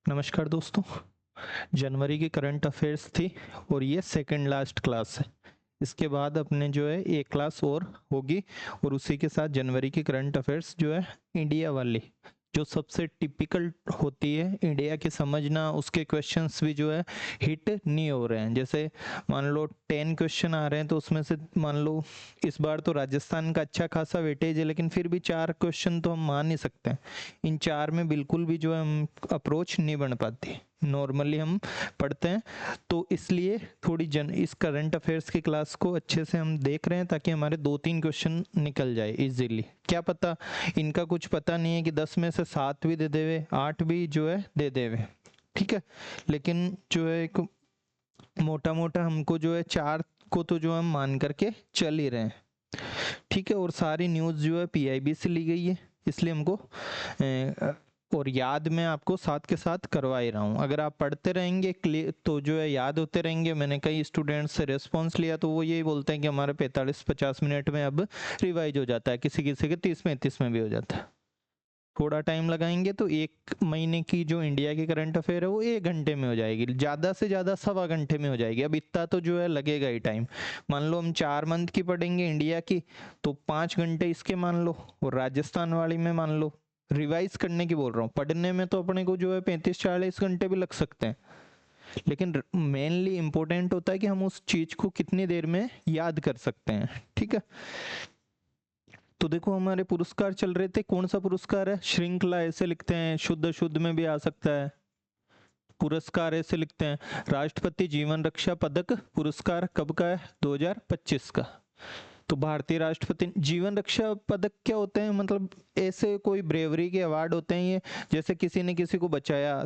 नमस्कार दोस्तों। जनवरी की करंट अफेयर्स थी और ये सेकंड लास्ट क्लास है। इसके बाद अपने जो है एक क्लास और होगी और उसी के साथ जनवरी की करंट अफेयर्स जो है इंडिया वाली जो सबसे टिपिकल होती है इंडिया की समझना, उसके क्वेश्चंस भी जो है हिट नहीं हो रहे हैं। जैसे मान लो 10 क्वेश्चन आ रहे हैं तो उसमें से मान लो इस बार तो राजस्थान का अच्छा खासा वेटेज है, लेकिन फिर भी 4 क्वेश्चन तो हम मान नहीं सकते हैं। इन 4 में बिल्कुल भी जो है हम अप्रोच नहीं बन पाती नॉर्मली हम पढ़ते हैं। तो इसलिए थोड़ी इस करंट अफेयर्स की क्लास को अच्छे से हम देख रहे हैं ताकि हमारे 2-3 क्वेश्चन निकल जाए इजीली। क्या पता इनका कुछ पता नहीं है कि 10 में से 7 भी दे देवे, 8 भी जो है दे देवे, ठीक है। लेकिन जो है एक मोटा मोटा हमको जो है 4 को तो जो हम मान करके चल ही रहे हैं, ठीक है। और सारी न्यूज़ जो है पीआईबी से ली गई है, इसलिए हमको और याद मैं आपको साथ के साथ करवा ही रहा हूँ। अगर आप पढ़ते रहेंगे तो जो है याद होते रहेंगे। मैंने कई स्टूडेंट्स से रिस्पॉन्स लिया तो वो यही बोलते हैं कि हमारे 45-50 मिनट में अब रिवाइज हो जाता है, किसी किसी के 30-35 में भी हो जाता है। थोड़ा टाइम लगाएंगे तो 1 महीने की जो इंडिया की करंट अफेयर है वो 1 घंटे में हो जाएगी, ज़्यादा से ज़्यादा 1.25 घंटे में हो जाएगी। अब इतना तो जो है लगेगा ही टाइम। मान लो हम 4 मंथ की पढ़ेंगे इंडिया की तो 5 घंटे इसके मान लो, और राजस्थान वाली में मान लो। रिवाइज करने की बोल रहा हूँ, पढ़ने में तो अपने को जो है 35-40 घंटे भी लग सकते हैं, लेकिन मेनली इंपॉर्टेंट होता है कि हम उस चीज को कितनी देर में याद कर सकते हैं, ठीक है। तो देखो हमारे पुरस्कार चल रहे थे। कौन सा पुरस्कार है? श्रृंखला ऐसे लिखते हैं, शुद्ध शुद्ध में भी आ सकता है। पुरस्कार ऐसे लिखते हैं, राष्ट्रपति जीवन रक्षा पदक पुरस्कार कब का है? 2025 का। तो भारतीय राष्ट्रपति जीवन रक्षा पदक क्या होते हैं? मतलब ऐसे कोई ब्रेवरी के अवार्ड होते हैं ये। जैसे किसी ने किसी को बचाया,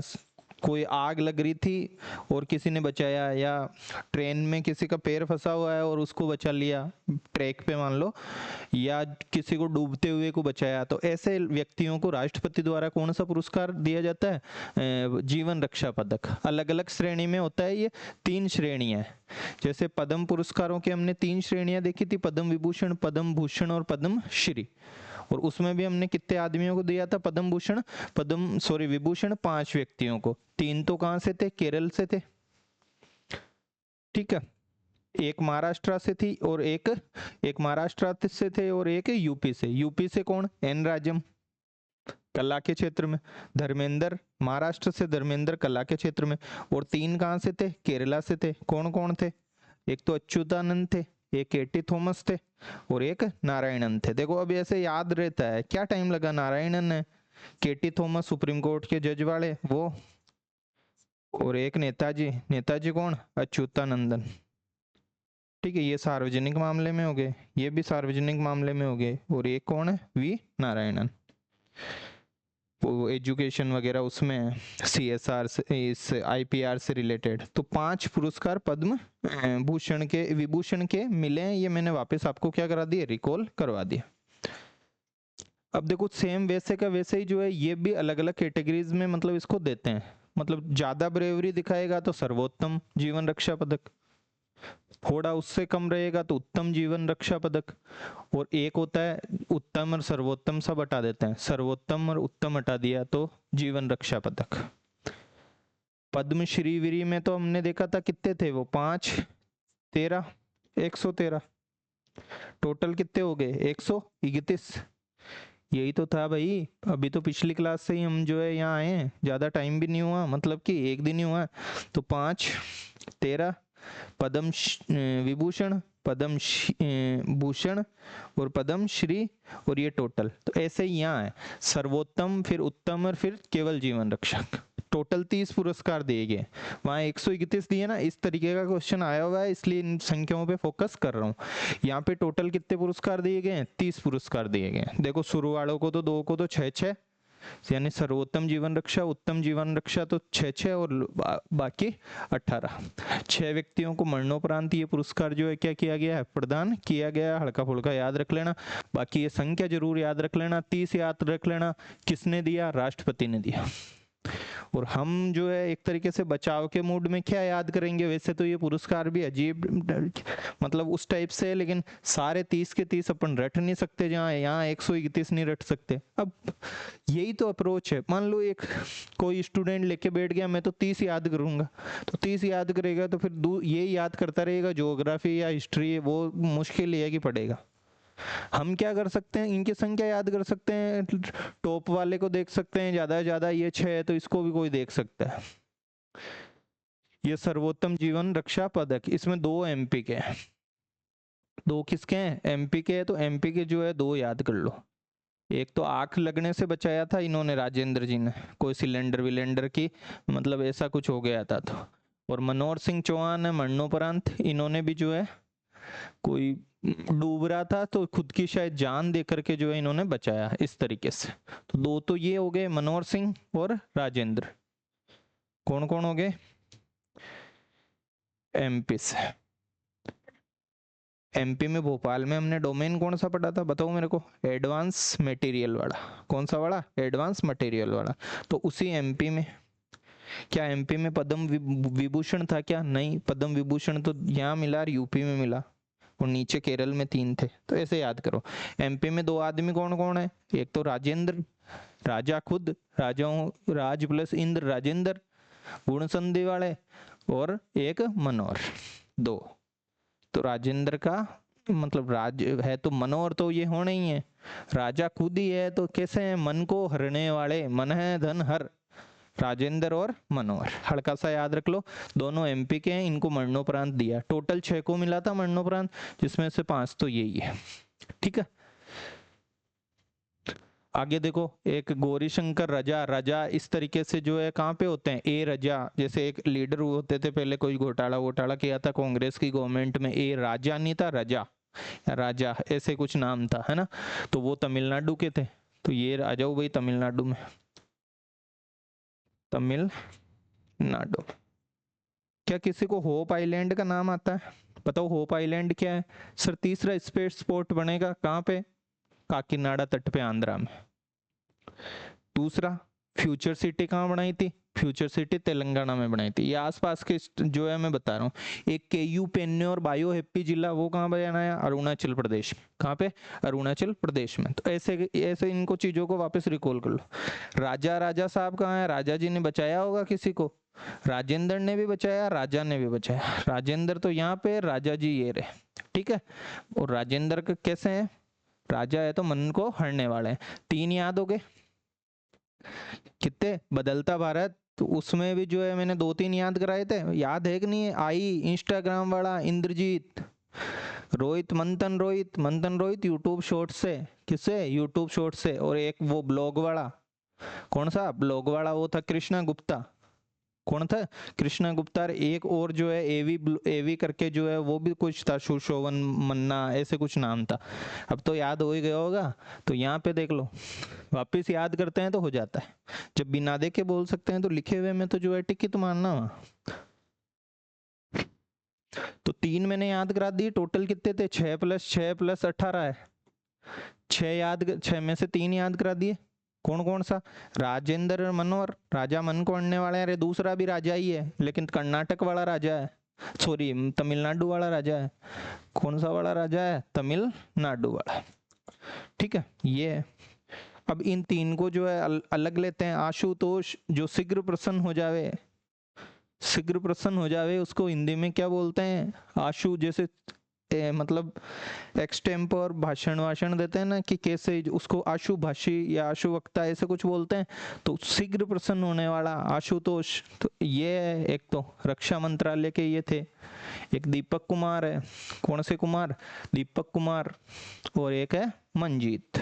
कोई आग लग रही थी और किसी ने बचाया, या ट्रेन में किसी का पैर फंसा हुआ है और उसको बचा लिया ट्रैक पे मान लो, या किसी को डूबते हुए को बचाया, तो ऐसे व्यक्तियों को राष्ट्रपति द्वारा कौन सा पुरस्कार दिया जाता है? जीवन रक्षा पदक। अलग अलग श्रेणी में होता है ये, 3 श्रेणियां हैं। जैसे पद्म पुरस्कारों के हमने 3 श्रेणियां देखी थी, पद्म विभूषण, पद्म भूषण और पद्म श्री। और उसमें भी हमने कितने आदमियों को दिया था पद्म भूषण, विभूषण? 5 व्यक्तियों को। 3 तो कहां से थे? केरल से थे, ठीक है। एक महाराष्ट्र से थी और एक महाराष्ट्र से थे और एक यूपी से। यूपी से कौन? एन राजम, कला के क्षेत्र में। धर्मेंद्र, महाराष्ट्र से धर्मेंद्र कला के क्षेत्र में। और 3 कहाँ से थे? केरला से थे। कौन कौन थे? एक तो अच्युतानंद थे, एक केटी थॉमस थे और एक नारायणन थे। देखो अब ऐसे याद रहता है, क्या टाइम लगा। नारायणन है, केटी थॉमस सुप्रीम कोर्ट के जज वाले वो, और एक नेताजी। नेताजी कौन? अच्युतानंदन, ठीक है। ये सार्वजनिक मामले में हो गए, ये भी सार्वजनिक मामले में हो गए। और एक कौन है? वी नारायणन, वो एजुकेशन वगैरह उसमें सीएसआर से, इस आईपीआर से रिलेटेड। तो 5 पुरस्कार पद्म भूषण के, विभूषण के मिले हैं। ये मैंने वापस आपको क्या करा दिया? रिकॉल करवा दिया। अब देखो सेम वैसे का वैसे ही जो है ये भी अलग अलग कैटेगरीज में मतलब इसको देते हैं। मतलब ज्यादा ब्रेवरी दिखाएगा तो सर्वोत्तम जीवन रक्षा पदक, थोड़ा उससे कम रहेगा तो उत्तम जीवन रक्षा पदक, और एक होता है उत्तम और सर्वोत्तम, सब हटा देते हैं, सर्वोत्तम और उत्तम हटा दिया तो जीवन रक्षा पदक। पद्मश्री विरी में तो हमने देखा था कितने थे वो? 5, 13, 113। टोटल कितने हो गए? 131। यही तो था भाई। अभी तो पिछली क्लास से ही हम जो है यहाँ आए हैं, ज्यादा टाइम भी नहीं हुआ, मतलब कि एक दिन ही हुआ। तो 5, 13 पद्म विभूषण, पद्म भूषण और पद्म श्री, और ये टोटल तो ऐसे ही यहाँ है, सर्वोत्तम, फिर उत्तम और फिर केवल जीवन रक्षक। टोटल 30 पुरस्कार दिए गए, वहाँ 131 दिए ना। इस तरीके का क्वेश्चन आया हुआ है, इसलिए इन संख्याओं पे फोकस कर रहा हूँ। यहाँ पे टोटल कितने पुरस्कार दिए गए हैं? 30 पुरस्कार दिए गए हैं। देखो शुरू वालों को तो 2 को तो 6-6, यानी सर्वोत्तम जीवन रक्षा, उत्तम जीवन रक्षा तो 6-6 और बाकी 18। 6 व्यक्तियों को मरणोपरांत ये पुरस्कार जो है क्या किया गया है? प्रदान किया गया है। हल्का फुल्का याद रख लेना, बाकी ये संख्या जरूर याद रख लेना। 30 याद रख लेना। किसने दिया? राष्ट्रपति ने दिया। और हम जो है एक तरीके से बचाव के मूड में क्या याद करेंगे, वैसे तो ये पुरस्कार भी अजीब मतलब उस टाइप से है, लेकिन सारे 30 के 30 अपन रट नहीं सकते, जहाँ यहाँ 131 नहीं रट सकते। अब यही तो अप्रोच है। मान लो एक कोई स्टूडेंट लेके बैठ गया मैं तो 30 याद करूंगा, तो 30 याद करेगा तो फिर ये याद करता रहेगा, ज्योग्राफी या हिस्ट्री है वो मुश्किल है कि पड़ेगा। हम क्या कर सकते हैं, इनकी संख्या याद कर सकते हैं, टॉप वाले को देख सकते हैं, ज्यादा से ज्यादा ये 6 है तो इसको भी कोई देख सकता है। ये सर्वोत्तम जीवन रक्षा पदक, इसमें 2 एमपी के हैं। 2 किसके हैं, एमपी के हैं, तो एमपी के जो है 2 याद कर लो। एक तो आंख लगने से बचाया था इन्होंने, राजेंद्र जी ने, कोई सिलेंडर विलेंडर की मतलब ऐसा कुछ हो गया था तो। और मनोहर सिंह चौहान है मरणोपरांत, इन्होंने भी जो है कोई डूब रहा था तो खुद की शायद जान दे करके जो है इन्होंने बचाया, इस तरीके से। तो 2 तो ये हो गए, मनोहर सिंह और राजेंद्र। कौन कौन हो गए एमपी से। एमपी में भोपाल में हमने डोमेन कौन सा पढ़ा था बताओ मेरे को, एडवांस मटेरियल वाला। कौन सा वाला, एडवांस मटेरियल वाला। तो उसी एमपी में, क्या एमपी में पद्म विभूषण था क्या, नहीं, पद्म विभूषण तो यहाँ मिला और यूपी में मिला, और नीचे केरल में 3 थे। तो ऐसे याद करो। एमपी में 2 आदमी कौन कौन है, एक तो राजेंद्र, राजा खुद, राजाओं राज प्लस इंद्र राजेंद्र, गुण संधि वाले, और एक मनोहर, 2। तो राजेंद्र का मतलब राज है तो मनोहर तो ये होना ही है, राजा खुद ही है तो कैसे है, मन को हरने वाले, मन है धन हर, राजेंद्र और मनोहर, हल्का सा याद रख लो। दोनों एमपी के हैं, इनको मरणोपरांत दिया, टोटल 6 को मिला था मरणोपरांत, जिसमें से 5 तो यही है। ठीक है, आगे देखो, एक गौरी शंकर रजा, रजा इस तरीके से जो है कहाँ पे होते हैं, ए रजा, जैसे एक लीडर होते थे पहले, कोई घोटाला वोटाला किया था कांग्रेस की गवर्नमेंट में, ए राजा नहीं था, रजा, राजा ऐसे कुछ नाम था, है ना। तो वो तमिलनाडु के थे, तो ये आ जाओ भाई तमिलनाडु में, तमिलनाडु। क्या किसी को होप आइलैंड का नाम आता है, बताओ होप आइलैंड क्या है। सर तीसरा स्पेस स्पोर्ट बनेगा कहाँ पे, काकीनाडा तट पे आंध्रा में। दूसरा, फ्यूचर सिटी कहाँ बनाई थी, फ्यूचर सिटी तेलंगाना में बनाई थी। ये आसपास के जो है मैं बता रहा हूँ। एक केयू पेन्योर बायो हैप्पी जिला, वो कहाँ बनाया, अरुणाचल प्रदेश में। कहाँ पे, अरुणाचल प्रदेश में। तो ऐसे ऐसे इनको चीजों को वापस रिकॉल कर लो। राजा, राजा साहब कहाँ है, राजा जी ने बचाया होगा किसी को, राजेंद्र ने भी बचाया, राजा ने भी बचाया। राजेंद्र तो यहाँ पे, राजा जी ये रहे, ठीक है। और राजेंद्र का कैसे है, राजा है तो मन को हरने वाले हैं। 3 याद हो गए। कितने, बदलता भारत, तो उसमें भी जो है मैंने 2-3 याद कराए थे, याद है कि नहीं, आई इंस्टाग्राम वाला इंद्रजीत, रोहित मंथन रोहित यूट्यूब शॉर्ट से, किससे, यूट्यूब शॉर्ट से। और एक वो ब्लॉग वाला, कौन सा ब्लॉग वाला, वो था कृष्णा गुप्ता, कौन था, कृष्णा गुप्ता। एक और जो है एवी करके जो है वो भी कुछ था, सुशोभन मन्ना ऐसे कुछ नाम था। अब तो याद हो ही गया होगा, तो यहाँ पे देख लो, वापिस याद करते हैं तो हो जाता है। जब बिना देखे बोल सकते हैं तो लिखे हुए में तो जो है टिकट मारना वहाँ। तो 3 मैंने याद करा दिए, टोटल कितने थे, 6 + 6 + 18 है। 6 में से 3 याद करा दिए। कौन कौन सा, राजेंद्र मनोहर, राजा मन को अड़ने वाले, अरे दूसरा भी राजा ही है लेकिन कर्नाटक वाला राजा है, सॉरी तमिलनाडु वाला राजा है। कौन सा वाला राजा है, तमिलनाडु वाला। ठीक है, ये है। अब इन 3 को जो है अलग लेते हैं। आशुतोष, जो शीघ्र प्रसन्न हो जावे, शीघ्र प्रसन्न हो जावे उसको हिंदी में क्या बोलते हैं, आशु, जैसे मतलब एक्सटेम्पर भाषण वाषण देते हैं ना, कि कैसे उसको आशु भाषी या आशु वक्ता ऐसे कुछ बोलते हैं। तो शीघ्र प्रसन्न होने वाला आशुतोष, तो ये है। एक तो रक्षा मंत्रालय के ये थे, एक दीपक कुमार है, कौन से कुमार, दीपक कुमार, और एक है मंजीत,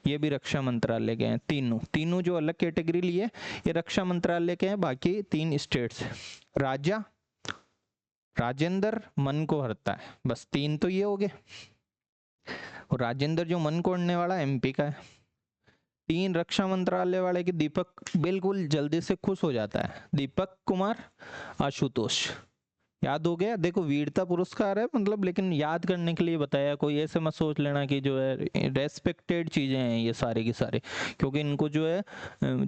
ये भी रक्षा मंत्रालय के हैं। तीनों जो अलग कैटेगरी लिए ये रक्षा मंत्रालय के हैं, बाकी 3 स्टेट्स। राजा, राजेंद्र मन को हरता है, बस 3 तो ये हो गए। और राजेंद्र जो मन को हरने वाला एमपी का है। 3 रक्षा मंत्रालय वाले की दीपक बिल्कुल जल्दी से खुश हो जाता है, दीपक कुमार, आशुतोष, याद हो गया। देखो वीरता पुरस्कार है मतलब, लेकिन याद करने के लिए बताया, कोई ऐसे मत सोच लेना कि जो है रेस्पेक्टेड चीजें हैं ये सारे की सारे, क्योंकि इनको जो है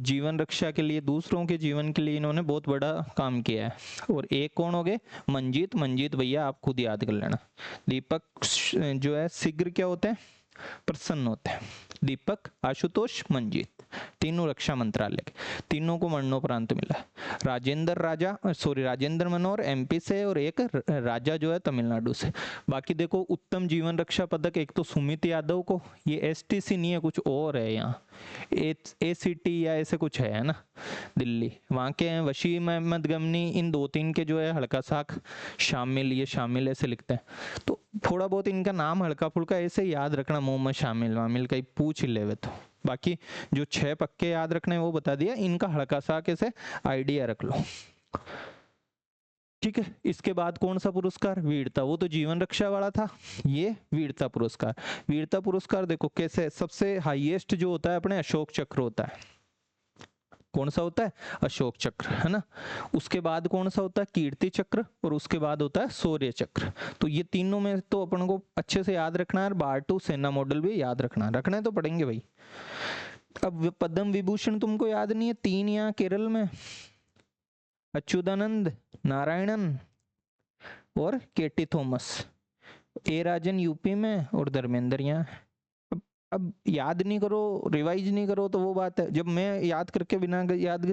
जीवन रक्षा के लिए, दूसरों के जीवन के लिए इन्होंने बहुत बड़ा काम किया है। और एक कौन हो गए, मंजीत। मंजीत भैया आप खुद याद कर लेना। दीपक जो है शीघ्र क्या होते हैं, प्रसन्न होते हैं। दीपक, आशुतोष, मंजीत, तीनों रक्षा मंत्रालय के, तीनों को मरणोपरांत मिला है। राजेंद्र राजा, सॉरी राजेंद्र मनोहर एमपी से, और एक राजा जो है तमिलनाडु से। बाकी देखो उत्तम जीवन रक्षा पदक एक तो सुमित यादव को, ये एसटीसी नहीं है कुछ और है, यहाँ एसीटी या ऐसे कुछ है ना, दिल्ली वहाँ के हैं। वसीम अहमद गमनी, इन दो तीन के जो है हल्का साख शामिल, ये शामिल ऐसे लिखते हैं। तो थोड़ा बहुत इनका नाम हल्का फुल्का ऐसे याद रखना, मोहम्मद शामिल वामिल कहीं पूछ ही लेवे तो। बाकी जो 6 पक्के याद रखने वो बता दिया, इनका हल्का सा कैसे आइडिया रख लो। ठीक है, इसके बाद कौन सा पुरस्कार, वीरता, वो तो जीवन रक्षा वाला था, ये वीरता पुरस्कार। वीरता पुरस्कार देखो कैसे, सबसे हाईएस्ट जो होता है अपने अशोक चक्र होता है। कौन सा होता है, अशोक चक्र, है ना। उसके बाद कौन सा होता है, कीर्ति चक्र, और उसके बाद होता है शौर्य चक्र। तो ये तीनों में तो अपन को अच्छे से याद रखना है। बार 2 सेना मॉडल भी याद रखने तो पड़ेंगे भाई। अब पद्म विभूषण तुमको याद नहीं है, 3 यहाँ केरल में, अच्युतानंद, नारायणन और केटी थॉमस। ए राजन यूपी में और धर्मेंद्र यहाँ। अब याद नहीं करो, रिवाइज नहीं करो तो वो बात है। जब मैं याद करके बिना याद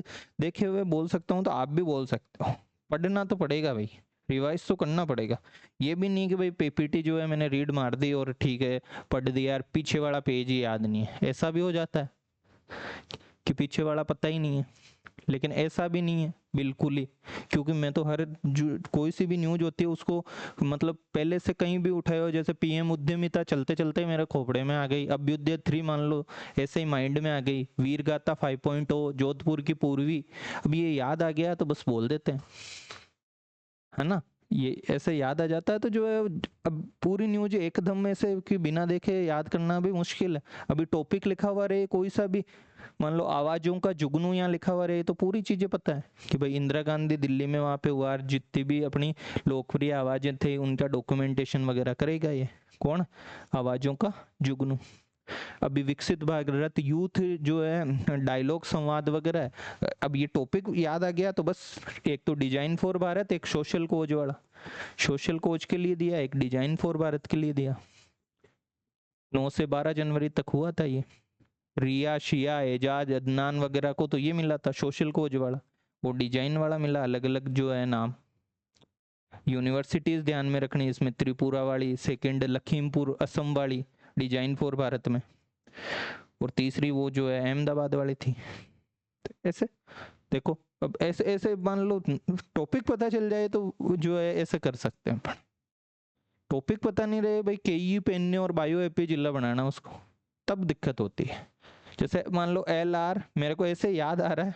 देखे हुए बोल सकता हूँ तो आप भी बोल सकते हो। पढ़ना तो पड़ेगा भाई, रिवाइज तो करना पड़ेगा। ये भी नहीं कि भाई पीपीटी जो है मैंने रीड मार दी और ठीक है पढ़ दिया यार, पीछे वाला पेज ही याद नहीं है, ऐसा भी हो जाता है कि पीछे वाला पता ही नहीं है। लेकिन ऐसा भी नहीं है बिल्कुल ही, क्योंकि मैं तो हर कोई सी भी न्यूज होती है उसको मतलब पहले से कहीं भी उठाए हो, जैसे पीएम उद्यमिता चलते चलते मेरे खोपड़े में आ गई, अभ्युदय 3 मान लो ऐसे ही माइंड में आ गई, वीर गाथा 5.0, जोधपुर की पूर्वी, अब ये याद आ गया तो बस बोल देते हैं, है ना। ये ऐसे याद आ जाता है तो जो है अब पूरी न्यूज एकदम ऐसे कि बिना देखे याद करना भी मुश्किल है। अभी टॉपिक लिखा हुआ रहे कोई सा भी, मान लो आवाजों का जुगनू यहाँ लिखा हुआ रहे तो पूरी चीजें पता है कि भाई इंदिरा गांधी दिल्ली में वहां पे हुआ, जितनी भी अपनी लोकप्रिय आवाजें थे उनका डॉक्यूमेंटेशन वगैरह करेगा ये कौन, आवाजों का जुगनू। अभी विकसित भारत यूथ जो है डायलॉग संवाद वगैरह है। अब ये टॉपिक याद आ गया तो बस एक तो डिजाइन फॉर भारत, एक सोशल कोच वाला, सोशल कोच के लिए दिया, एक डिजाइन फॉर भारत के लिए दिया। 9 से 12 जनवरी तक हुआ था ये। रिया, शिया, एजाज, अदनान वगैरह को तो ये मिला था सोशल कोच वाला, वो डिजाइन वाला मिला, अलग अलग जो है नाम। यूनिवर्सिटीज ध्यान में रखनी इसमें, त्रिपुरा वाली, सेकंड लखीमपुर असम वाली डिजाइन फॉर भारत में, और तीसरी वो जो है अहमदाबाद वाली थी। तो ऐसे देखो, अब ऐसे ऐसे मान लो टॉपिक पता चल जाए तो जो है ऐसे कर सकते हैं। टॉपिक पता नहीं रहे भाई, केई पेन्ने और बायो एपी जिला बनाना उसको, तब दिक्कत होती है। जैसे मान लो LR, मेरे को ऐसे याद आ रहा है,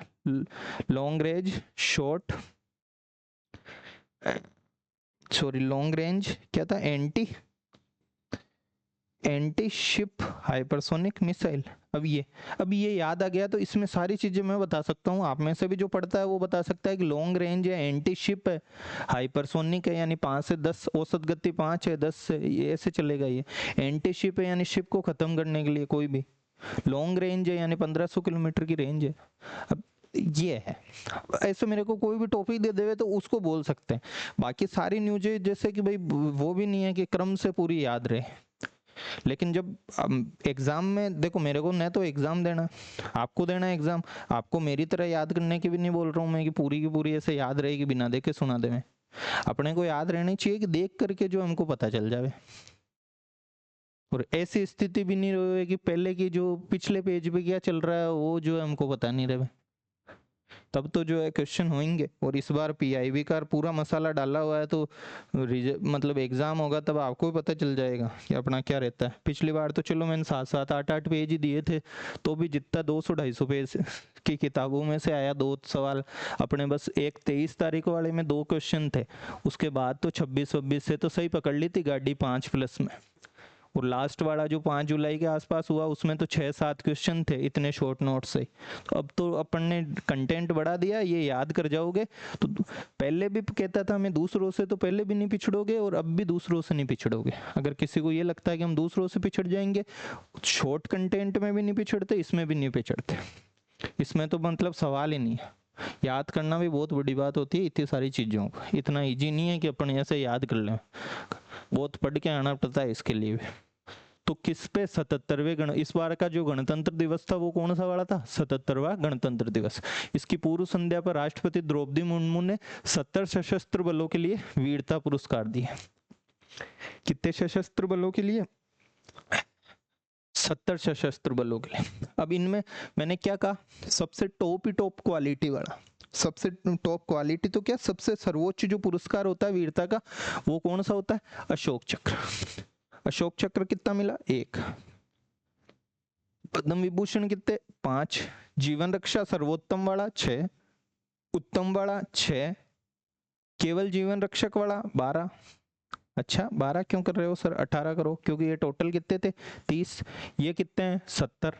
long range short, sorry long range क्या था, एंटी शिप हाइपरसोनिक मिसाइल। अब ये याद आ गया तो इसमें सारी चीजें मैं बता सकता हूँ, आप में से भी जो पढ़ता है वो बता सकता है कि लॉन्ग रेंज है, एंटी शिप है, हाइपरसोनिक है यानी 5 से 10, औसत गति 5 है 10 से, ये ऐसे चलेगा। ये एंटी शिप है यानी शिप को खत्म करने के लिए कोई भी, लॉन्ग रेंज है यानी 1500 किलोमीटर की रेंज है। अब ये है, ऐसे मेरे को कोई भी टॉपिक दे देवे तो उसको बोल सकते हैं। बाकी सारी न्यूज़ें जैसे कि भाई वो भी नहीं है कि क्रम से पूरी याद रहे, लेकिन जब एग्जाम में देखो, मेरे को न तो एग्जाम देना, आपको देना है एग्जाम, आपको मेरी तरह याद करने की भी नहीं बोल रहा हूँ मैं कि पूरी की पूरी ऐसे याद रहेगी बिना देखे सुना दे। अपने को याद रहनी चाहिए कि देख करके जो हमको पता चल जावे, और ऐसी स्थिति भी नहीं रहे कि पहले की जो पिछले पेज पे क्या चल रहा है वो जो है हमको पता नहीं रहे, तब तो जो है क्वेश्चन होंगे। और इस बार पीआईबी का पूरा मसाला डाला हुआ है तो मतलब एग्जाम होगा तब आपको भी पता चल जाएगा कि अपना क्या रहता है। पिछली बार तो चलो मैंने 7-7 8-8 पेज ही दिए थे, तो भी जितना 200-250 पेज की किताबों में से आया 2 सवाल अपने, बस एक 23 तारीख वाले में 2 क्वेश्चन थे, उसके बाद तो 26-26 से तो सही पकड़ ली थी गाड़ी 5+ में। और लास्ट वाला जो 5 जुलाई के आसपास हुआ उसमें तो 6-7 क्वेश्चन थे इतने शॉर्ट नोट से। तो अब तो अपन ने कंटेंट बढ़ा दिया, ये याद कर जाओगे। तो पहले भी कहता था मैं दूसरों से तो पहले भी नहीं पिछड़ोगे और अब भी दूसरों से नहीं पिछड़ोगे। अगर किसी को ये लगता है कि हम दूसरों से पिछड़ जाएंगे, शॉर्ट कंटेंट में भी नहीं पिछड़ते, इसमें भी नहीं पिछड़ते। इसमें तो मतलब सवाल ही नहीं है। याद करना भी बहुत बड़ी बात होती है इतनी सारी चीज़ों को। इतना इजी नहीं है कि अपन ऐसे याद कर लें, बहुत पढ़ के आना पड़ता है इसके लिए भी। तो किस पे 77वें इस बार का जो गणतंत्र दिवस था वो कौन सा वाला था? 77वां गणतंत्र दिवस। इसकी पूर्व संध्या पर राष्ट्रपति द्रौपदी मुर्मू ने 70 सशस्त्र बलों के लिए वीरता पुरस्कार दिए। कितने सशस्त्र बलों के लिए? 70 सशस्त्र बलों के लिए। अब इनमें मैंने क्या कहा, सबसे टॉप ही टॉप क्वालिटी वाला, सबसे टॉप क्वालिटी तो क्या, सबसे सर्वोच्च जो पुरस्कार होता है वीरता का वो कौन सा होता है? अशोक चक्र। अशोक चक्र कितना मिला? 1। पद्म विभूषण कितने? 5। जीवन रक्षा सर्वोत्तम वाला 6, उत्तम वाला 6, केवल जीवन रक्षक वाला 12। अच्छा 12 क्यों कर रहे हो सर? 18 करो, क्योंकि ये टोटल कितने थे? 30। ये कितने हैं? 70।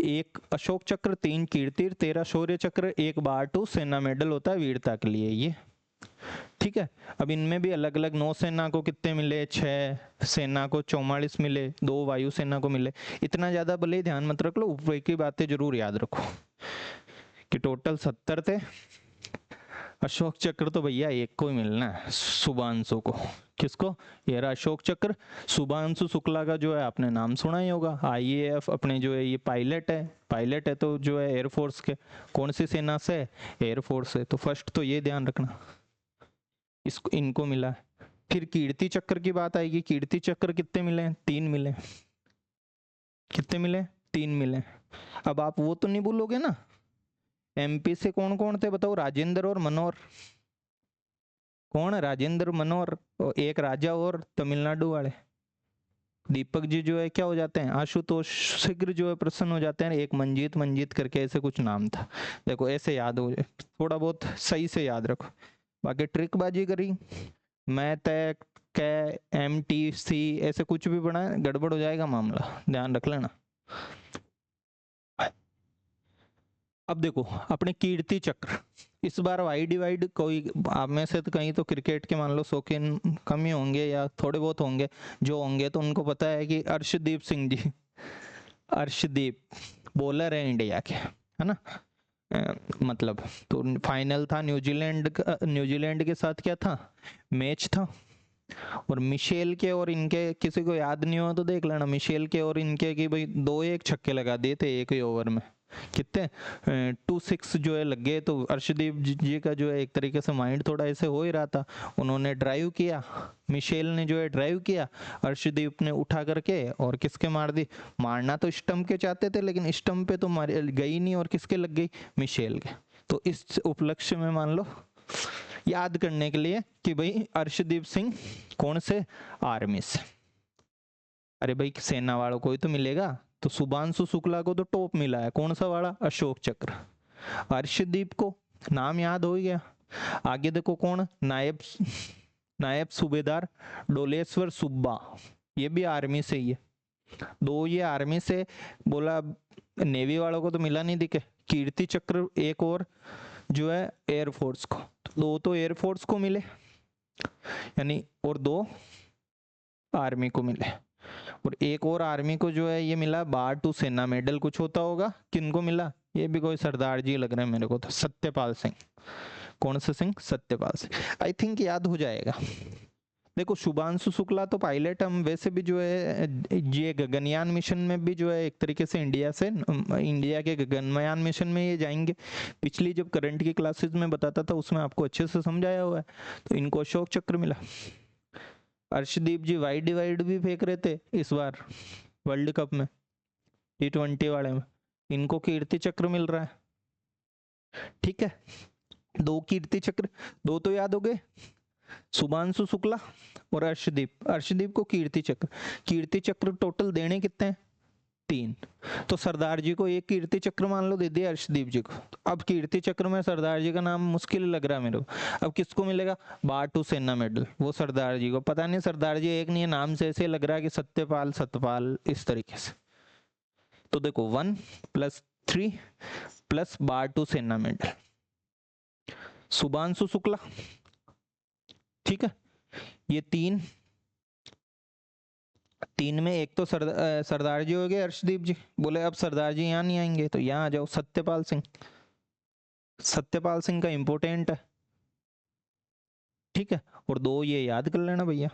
1 अशोक चक्र, 3 कीर्ति, 13 शौर्य चक्र, 1 बार-2 सेना मेडल होता है वीरता के लिए ये। ठीक है। अब इनमें भी अलग अलग, नौसेना को कितने मिले? 6, सेना को 44 मिले, 2 वायुसेना को मिले। इतना ज्यादा भले ही ध्यान मत रख लो, ऊपर की बातें जरूर याद रखो कि टोटल 70 थे। अशोक चक्र तो भैया 1 को ही मिलना है, शुभांशु को। किसको? ये रहा अशोक चक्र। शुभांशु शुक्ला का जो है आपने नाम सुना ही होगा, IAF अपने जो है ये पायलट है। पायलट है तो जो है एयरफोर्स के, कौन सी सेना से? एयरफोर्स से। तो फर्स्ट तो ये ध्यान रखना, इसको इनको मिला है। फिर कीर्ति चक्र की बात आएगी। कीर्ति चक्र कितने मिले? 3 मिले। कितने मिले? 3 मिले। अब आप वो तो नहीं भूलोगे ना, MP से कौन कौन थे बताओ? राजेंद्र और मनोहर। कौन? राजेंद्र, मनोहर, और एक राजा और तमिलनाडु वाले दीपक जी जो है क्या हो जाते हैं? आशुतोष शीघ्र जो है प्रसन्न हो जाते हैं। एक मंजीत मंजीत करके ऐसे कुछ नाम था। देखो ऐसे याद हो जाए, थोड़ा बहुत सही से याद रखो। बाकी ट्रिकबाजी करी, मैं तय कै MTC ऐसे कुछ भी बना गड़बड़ हो जाएगा मामला, ध्यान रख लेना। अब देखो अपने कीर्ति चक्र, इस बार वाई डिवाइड, कोई आप में से तो कहीं तो क्रिकेट के मान लो शौकीन कम ही होंगे या थोड़े बहुत होंगे, जो होंगे तो उनको पता है कि अर्शदीप सिंह जी, अर्शदीप बॉलर है इंडिया के, है ना। मतलब तो फाइनल था न्यूजीलैंड के साथ, क्या था? मैच था। और मिशेल के और इनके, किसी को याद नहीं हो तो देख लेना, मिशेल के और इनके कि भाई 2-1 छक्के लगा दिए थे एक ही ओवर में। कितने? 2-6 जो है लग गए। तो अर्शदीप जी का जो है एक तरीके से माइंड थोड़ा ऐसे हो ही रहा था। उन्होंने ड्राइव किया, मिशेल ने जो है ड्राइव किया, अर्शदीप ने उठा करके और किसके मार दी? मारना तो स्टंप के चाहते थे लेकिन स्टंप पे तो गई नहीं, और किसके लग गई? मिशेल के। तो इस उपलक्ष्य में मान लो याद करने के लिए कि भाई अर्शदीप सिंह कौन से? आर्मी से। अरे भाई सेना वालों को ही तो मिलेगा। तो शुभांशु शुक्ला को तो टॉप मिला है, कौन सा वाला? अशोक चक्र। अर्शदीप को नाम याद हो गया। आगे देखो कौन? नायब सूबेदार डोलेश्वर सुब्बा, ये भी आर्मी से ही है। 2 ये आर्मी से, बोला नेवी वालों को तो मिला नहीं दिखे। कीर्ति चक्र एक और जो है एयरफोर्स को, तो 2 तो एयरफोर्स को मिले यानी, और 2 आर्मी को मिले। और एक और आर्मी को जो है ये मिला बार-2 सेना मेडल, कुछ होता होगा। किनको मिला? ये भी कोई सरदार जी लग रहे हैं मेरे को तो, सत्यपाल सिंह। कौन से सिंह? सत्यपाल सिंह। आई थिंक याद हो जाएगा। देखो शुभांशु शुक्ला तो पायलट, हम वैसे भी जो है ये गगनयान मिशन में भी जो है एक तरीके से इंडिया के गगनयान मिशन में ये जाएंगे। पिछली जब करंट की क्लासेस में बताता था उसमें आपको अच्छे से समझाया हुआ है। तो इनको अशोक चक्र मिला। अर्शदीप जी वाई डिवाइड भी फेंक रहे थे इस बार वर्ल्ड कप में, T20 वाले में, इनको कीर्ति चक्र मिल रहा है। ठीक है, 2 कीर्ति चक्र, 2 तो याद हो गए, शुभांशु शुक्ला और अर्शदीप। अर्शदीप को कीर्ति चक्र। कीर्ति चक्र टोटल देने कितने हैं? 3। तो सरदार जी को एक कीर्ति चक्र मान लो दे दिया अर्शदीप जी को। अब कीर्ति चक्र में सरदार जी का नाम मुश्किल लग रहा है मेरे को। अब किसको मिलेगा? बाटू सेना मेडल, वो सरदार जी को। पता नहीं सरदार जी एक नहीं है, नाम से ऐसे लग रहा है कि सत्यपाल सतपाल इस तरीके से। तो देखो 1 + 3 + बाटू सेना मेडल, शुभांशु शुक्ला, ठीक है। ये तीन में एक तो सरदार जी हो गए, अर्शदीप जी। बोले अब सरदार जी यहाँ नहीं आएंगे तो यहाँ आ जाओ, सत्यपाल सिंह। सत्यपाल सिंह का इंपोर्टेंट है, ठीक है। और 2 ये याद कर लेना भैया,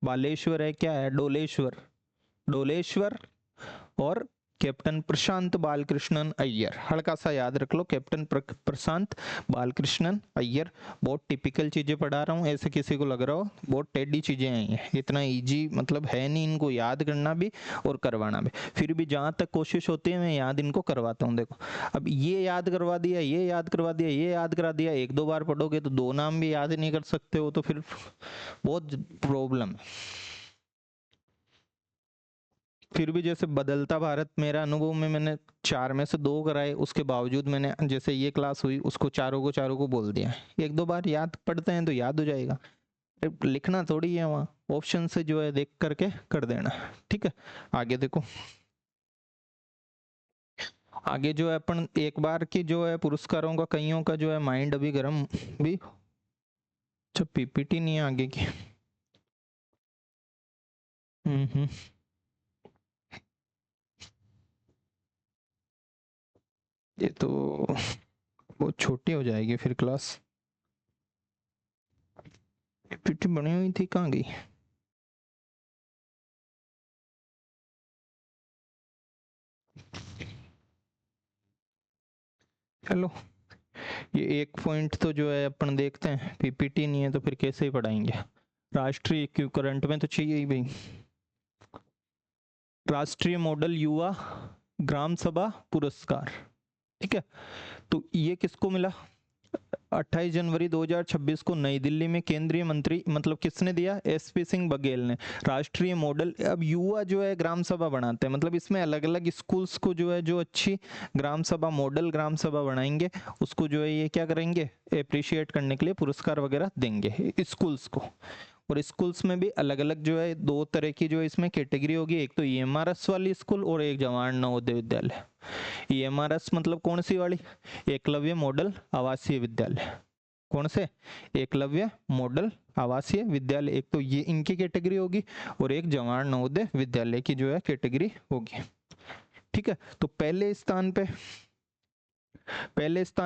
बालेश्वर है, क्या है, डोलेश्वर, डोलेश्वर और कैप्टन प्रशांत बालकृष्णन अय्यर। हल्का सा याद रख लो, कैप्टन प्रशांत बालकृष्णन अय्यर। बहुत टिपिकल चीजें पढ़ा रहा हूँ, ऐसे किसी को लग रहा हो बहुत टेढ़ी चीजें आई हैं, इतना इजी मतलब है नहीं इनको याद करना भी और करवाना भी। फिर भी जहां तक कोशिश होती है मैं याद इनको करवाता हूँ। देखो अब ये याद करवा दिया, ये याद करवा दिया, ये याद करा दिया, 1-2 बार पढ़ोगे तो 2 नाम भी याद नहीं कर सकते हो, तो फिर बहुत प्रॉब्लम है। फिर भी जैसे बदलता भारत, मेरा अनुभव में मैंने 4 में से 2 कराए, उसके बावजूद मैंने जैसे ये क्लास हुई उसको चारों को बोल दिया। 1-2 बार याद पढ़ते हैं तो याद हो जाएगा, लिखना थोड़ी है, वहाँ ऑप्शन से जो है देख करके कर देना, ठीक है। आगे देखो, आगे जो है अपन एक बार की जो है पुरस्कारों का, कईयों का जो है माइंड अभी गर्म भी, अच्छा पीपीटी नहीं है आगे की। ये तो बहुत छोटी हो जाएगी फिर क्लास। पीपीटी बनी हुई थी, कहाँ गई? चलो ये एक पॉइंट तो जो है अपन देखते हैं, पीपीटी नहीं है तो फिर कैसे ही पढ़ाएंगे। राष्ट्रीय क्यों करंट में तो चाहिए ही भाई। राष्ट्रीय मॉडल युवा ग्राम सभा पुरस्कार, ठीक है। तो ये किसको मिला? 28 जनवरी 2026 को नई दिल्ली में केंद्रीय मंत्री, मतलब किसने दिया? एसपी सिंह बघेल ने। राष्ट्रीय मॉडल, अब युवा जो है ग्राम सभा बनाते हैं, मतलब इसमें अलग अलग स्कूल्स को जो है जो अच्छी ग्राम सभा, मॉडल ग्राम सभा बनाएंगे, उसको जो है ये क्या करेंगे, अप्रिशिएट करने के लिए पुरस्कार वगैरह देंगे स्कूल्स को। और स्कूल्स में भी अलग अलग जो है 2 तरह की जो है इसमें कैटेगरी होगी, एक तो ईएमआरएस वाली स्कूल और एक जवाहर नवोदय विद्यालय। ईएमआरएस मतलब कौन सी वाली? एकलव्य मॉडल आवासीय विद्यालय। कौन से? एकलव्य मॉडल आवासीय विद्यालय। एक तो ये इनकी कैटेगरी होगी और एक जवाहर नवोदय विद्यालय की जो है कैटेगरी होगी, ठीक है। तो पहले स्थान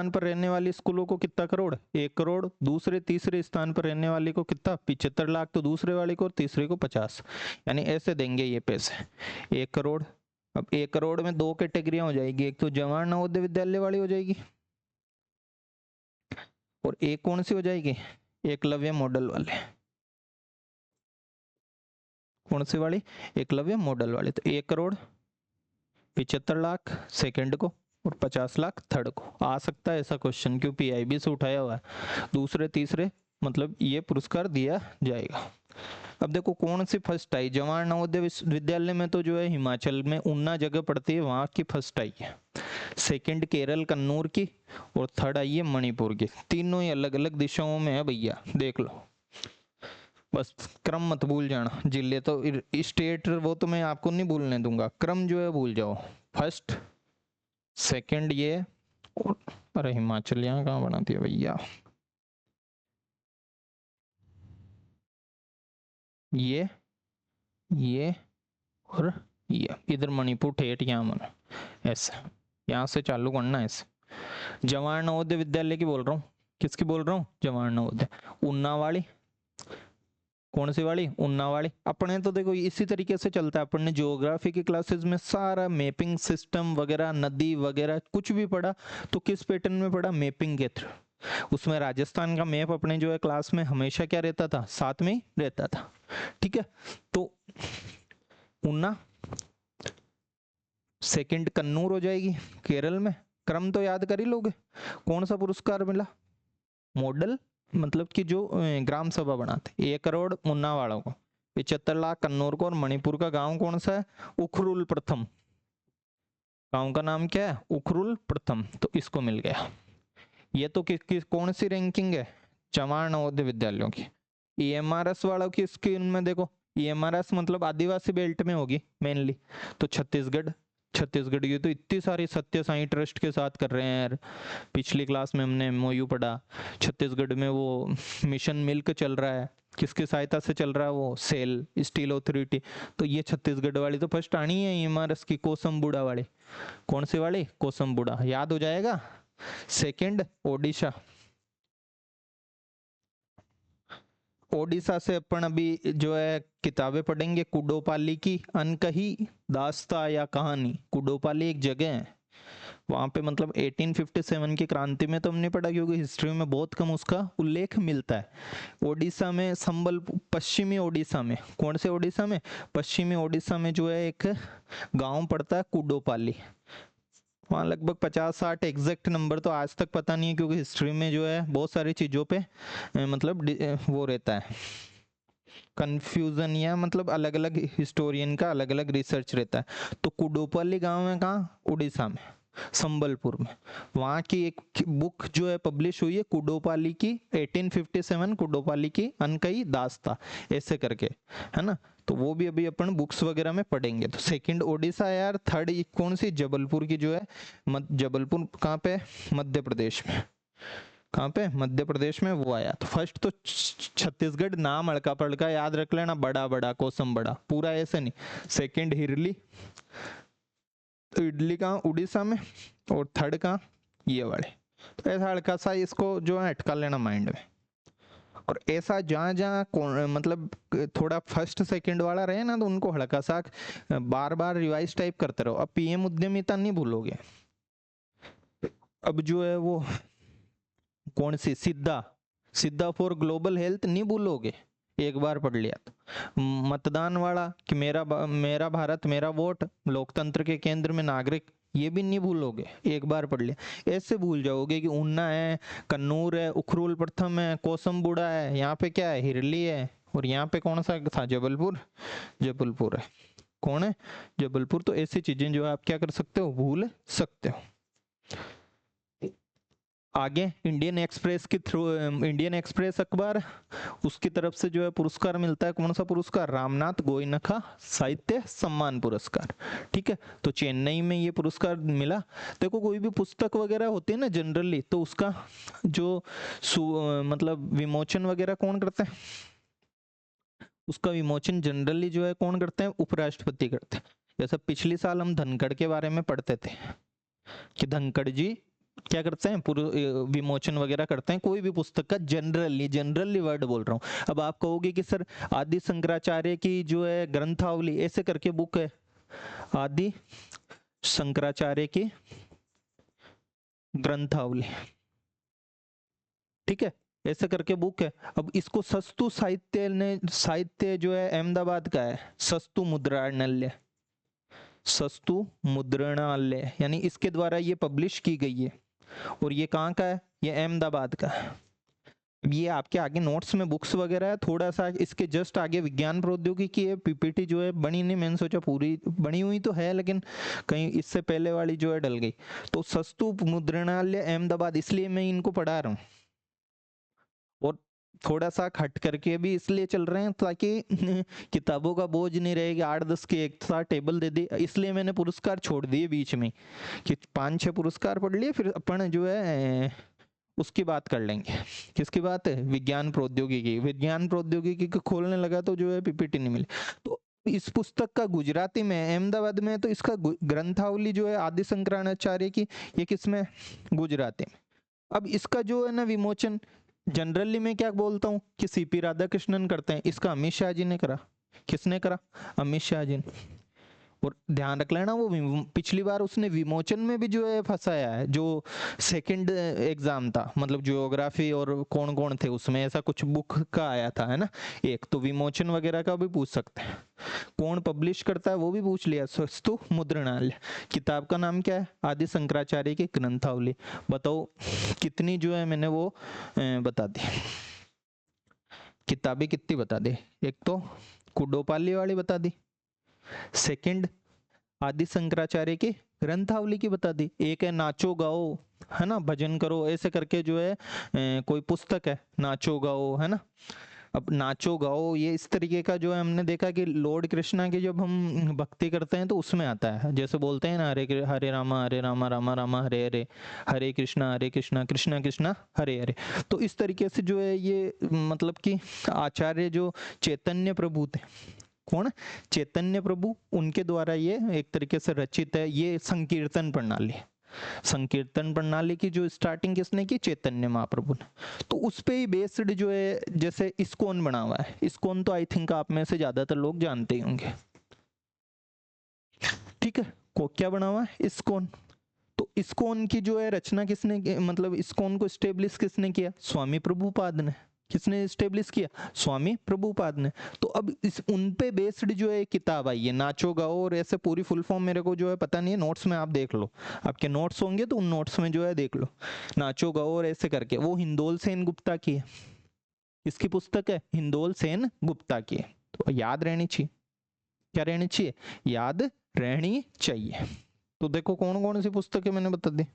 पर रहने वाली स्कूलों को कितना करोड़? 1 करोड़। दूसरे तीसरे स्थान पर रहने वाले को कितना? 75 लाख। तो दूसरे वाले को और तीसरे को 50, यानी ऐसे देंगे ये पैसे, 1 करोड़। अब 1 करोड़ में 2 कैटेगरियां हो जाएगी, एक तो जवाहर नवोदय विद्यालय वाली हो जाएगी और एक कौन सी हो जाएगी? एकलव्य मॉडल वाले। कौन सी वाली? एकलव्य मॉडल वाले। तो 1 करोड़ 75 लाख सेकंड को और 50 लाख थर्ड को। आ सकता है ऐसा क्वेश्चन, क्यों पीआईबी से उठाया हुआ है। दूसरे तीसरे मतलब ये पुरस्कार दिया जाएगा। अब देखो कौन सी फर्स्ट आई? जवाहर नवोदय विद्यालय में तो जो है हिमाचल में ऊना जगह पड़ती है, वहां की फर्स्ट आई है। सेकंड केरल कन्नूर की और थर्ड आई है मणिपुर की। तीनों ही अलग अलग दिशाओं में है भैया, देख लो, बस क्रम मत भूल जाना। जिले तो स्टेट वो तो मैं आपको नहीं भूलने दूंगा, क्रम जो है भूल जाओ। फर्स्ट सेकंड ये और, अरे हिमाचल यहाँ कहाँ बना दिया भैया, ये और ये, इधर मणिपुर ठेठ यहाँ बना, ऐसे यहाँ से चालू करना ऐसे। जवाहर नवोदय विद्यालय की बोल रहा हूँ, किसकी बोल रहा हूँ? जवाहर नवोदय। उन्ना वाली, कौन सी वाली? उन्ना वाली। अपने तो देखो इसी तरीके से चलता है, अपन ने ज्योग्राफी की क्लासेस में सारा मैपिंग सिस्टम वगैरह, नदी वगैरह कुछ भी पढ़ा तो किस पैटर्न में पढ़ा? मैपिंग के थ्रू। उसमें राजस्थान का मैप अपने जो है क्लास में हमेशा क्या रहता था? साथ में ही रहता था, ठीक है। तो उन्ना, सेकंड कन्नूर हो जाएगी केरल में। क्रम तो याद कर ही लोगे। कौन सा पुरस्कार मिला? मॉडल मतलब कि जो ग्राम सभा बनाते। 1 करोड़ मुन्ना वालों को, 75 लाख कन्नौर को, और मणिपुर का गांव कौन सा है? उखरुल प्रथम, गांव का नाम क्या है? उखरुल प्रथम, तो इसको मिल गया। ये तो किस कौन सी रैंकिंग है? चमार नवोदय विद्यालयों की। ईएमआरएस वालों की स्कीम में देखो, ईएमआरएस मतलब आदिवासी बेल्ट में होगी मेनली, तो छत्तीसगढ़, छत्तीसगढ़ की तो इतनी सारी सत्य साई ट्रस्ट के साथ कर रहे हैं यार। पिछली क्लास में हमने एमओयू पढ़ा, छत्तीसगढ़ में वो मिशन मिल्क चल रहा है, किसकी सहायता से चल रहा है? वो सेल स्टील अथॉरिटी। तो ये छत्तीसगढ़ वाली तो फर्स्ट आनी है ईएमआरएस की, कोसमबुड़ा वाली। कौन सी वाली? कोसमबुड़ा, याद हो जाएगा। सेकंड ओडिशा, ओडिशा से अपन अभी जो है किताबें पढ़ेंगे, कुडोपाली की अनकही दास्ता या कहानी। कुडोपाली एक जगह है वहां पे, मतलब 1857 की क्रांति में तो हमने पढ़ा क्योंकि हिस्ट्री में बहुत कम उसका उल्लेख मिलता है। ओडिशा में संबलपुर, पश्चिमी ओडिशा में, कौन से ओडिशा में? पश्चिमी ओडिशा में जो है एक गांव पड़ता है कुडोपाली। वहाँ लगभग 50-60 एग्जैक्ट नंबर तो आज तक पता नहीं है क्योंकि हिस्ट्री में जो है बहुत सारी चीज़ों पे मतलब वो रहता है कंफ्यूजन, या मतलब अलग अलग हिस्टोरियन का अलग अलग रिसर्च रहता है। तो कुडोपल्ली गांव है कहाँ? उड़ीसा में, संबलपुर में। वहाँ की एक बुक जो है पब्लिश हुई है कुडोपाली की, 1857, कुडोपाली की अनकही दास्ता ऐसे करके, है ना। तो वो भी अभी अपन बुक्स वगैरह में पढ़ेंगे। तो सेकंड ओडिशा है यार। थर्ड कौन सी? जबलपुर की जो है, जबलपुर कहाँ पे? मध्य प्रदेश में। कहाँ पे? मध्य प्रदेश में वो आया। तो फर्स्ट तो छत्तीसगढ़ नाम हल्का पड़का याद रख लेना, बड़ा बड़ा कोसम बड़ा, पूरा ऐसे नहीं। सेकंड हिरली, तो इडली कहाँ? उड़ीसा में। और थर्ड कहाँ? ये वाले। तो ऐसा हल्का सा इसको जो है अटका लेना माइंड में। और ऐसा जहाँ जहाँ मतलब थोड़ा फर्स्ट सेकंड वाला रहे ना, तो उनको हल्का सा बार बार रिवाइज टाइप करते रहो। अब पीएम उद्यमिता नहीं भूलोगे। अब जो है वो कौन सी? सिद्धा, सिद्धा फॉर ग्लोबल हेल्थ नहीं भूलोगे, एक बार पढ़ लिया तो। मतदान वाला कि मेरा भारत मेरा वोट, लोकतंत्र के केंद्र में नागरिक, ये भी नहीं भूलोगे, एक बार पढ़ लिया। ऐसे भूल जाओगे कि ऊना है, कन्नूर है, उखरुल प्रथम है, कोसमबुड़ा है, यहाँ पे क्या है? हिरली है, और यहाँ पे कौन सा था? जबलपुर, जबलपुर है। कौन है? जबलपुर। तो ऐसी चीजें जो है आप क्या कर सकते हो? भूल सकते हो। आगे इंडियन एक्सप्रेस के थ्रू, इंडियन एक्सप्रेस अखबार, उसकी तरफ से जो है पुरस्कार मिलता है। कौन सा पुरस्कार? रामनाथ गोयनका साहित्य सम्मान पुरस्कार। ठीक है, तो चेन्नई में ये पुरस्कार मिला। देखो कोई भी पुस्तक वगैरह होती है ना जनरली, तो उसका जो मतलब विमोचन वगैरह कौन करते हैं? उसका विमोचन जनरली जो है कौन करते हैं? उपराष्ट्रपति करते हैं। जैसे पिछले साल हम धनखड़ के बारे में पढ़ते थे कि धनखड़ जी क्या करते हैं? पूरे विमोचन वगैरह करते हैं कोई भी पुस्तक का। जनरली, जनरली वर्ड बोल रहा हूँ। अब आप कहोगे कि सर आदि शंकराचार्य की जो है ग्रंथावली ऐसे करके बुक है, आदि शंकराचार्य की ग्रंथावली, ठीक है, ऐसे करके बुक है। अब इसको सस्तु साहित्य ने, साहित्य जो है अहमदाबाद का है, सस्तु मुद्रणालय, सस्तु मुद्रणालय, यानी इसके द्वारा ये पब्लिश की गई है। और ये कहाँ का है? ये अहमदाबाद का है। ये आपके आगे नोट्स में बुक्स वगैरह है, थोड़ा सा इसके जस्ट आगे विज्ञान प्रौद्योगिकी है। पीपीटी जो है बनी नहीं, मैंने सोचा पूरी बनी हुई तो है, लेकिन कहीं इससे पहले वाली जो है डल गई। तो सस्तु मुद्रणालय अहमदाबाद, इसलिए मैं इनको पढ़ा रहा हूँ। और थोड़ा सा हट करके भी इसलिए चल रहे हैं ताकि किताबों का बोझ नहीं रहेगा। 8-10 के एक साथ टेबल दे दी, इसलिए मैंने पुरस्कार छोड़ दिए बीच में कि 5-6 पुरस्कार पढ़ लिए, फिर अपन जो है उसकी बात कर लेंगे। किसकी बात है? विज्ञान प्रौद्योगिकी। विज्ञान प्रौद्योगिकी को खोलने लगा तो जो है पीपीटी नहीं मिली। तो इस पुस्तक का गुजराती में, अहमदाबाद में, तो इसका ग्रंथावली जो है आदि शंकराचार्य की, ये किसमें? गुजराती में। अब इसका जो है ना विमोचन, जनरली मैं क्या बोलता हूँ कि सीपी राधाकृष्णन करते हैं, इसका अमित शाह जी ने करा। किसने करा? अमित शाह जी ने। और ध्यान रख लेना वो पिछली बार उसने विमोचन में भी जो है फंसाया है। जो सेकंड एग्जाम था, मतलब ज्योग्राफी और कौन कौन थे उसमें, ऐसा कुछ बुक का आया था, है ना। एक तो विमोचन वगैरह का भी पूछ सकते हैं, कौन पब्लिश करता है वो भी पूछ लिया। सस्तु मुद्रणालय। किताब का नाम क्या है? आदि शंकराचार्य की ग्रंथावली। बताओ कितनी जो है मैंने वो बता दी, किताबें कितनी बता दी। एक तो कुडोपाली वाली बता दी, सेकंड आदि शंकराचार्य की ग्रंथावली की बता दी। एक है नाचो गाओ, है ना, भजन करो, ऐसे करके जो है कोई पुस्तक है नाचो गाओ, है ना। अब नाचो गाओ ये इस तरीके का जो है हमने देखा कि लॉर्ड कृष्णा की जब हम भक्ति करते हैं तो उसमें आता है, जैसे बोलते हैं ना, हरे रामा रामा रामा हरे हरे, हरे कृष्णा कृष्णा कृष्णा हरे हरे। तो इस तरीके से जो है ये मतलब कि आचार्य जो चैतन्य प्रभु थे, कौन, चैतन्य प्रभु, उनके द्वारा ये एक तरीके से रचित है ये संकीर्तन प्रणाली। संकीर्तन प्रणाली की जो स्टार्टिंग किसने की, चैतन्य महाप्रभु ने। तो उस पे ही बेस्ड जो है, जैसे इस्कॉन बना हुआ है, इस्कॉन तो आई थिंक आप में से ज्यादातर लोग जानते ही होंगे, ठीक है। को क्या बना हुआ है, इस्कॉन। तो इस्कॉन की जो है रचना किसने, मतलब इस्कॉन को स्टेब्लिश किसने किया, स्वामी प्रभुपाद ने। किसने स्टेब्लिश किया, स्वामी प्रभुपाद ने। तो अब इस उन पे बेस्ड जो है किताब आई है नाचो गाओ, और ऐसे पूरी फुल फॉर्म मेरे को जो है पता नहीं है, नोट्स में आप देख लो, आपके नोट्स होंगे तो उन नोट्स में जो है देख लो, नाचो गाओ और ऐसे करके। वो हिंदोल सेन गुप्ता की है, इसकी पुस्तक है, हिंदोल सेन गुप्ता की है। तो याद रहनी चाहिए, क्या रहनी चाहिए, याद रहनी चाहिए। तो देखो कौन कौन सी पुस्तकें मैंने बता दी।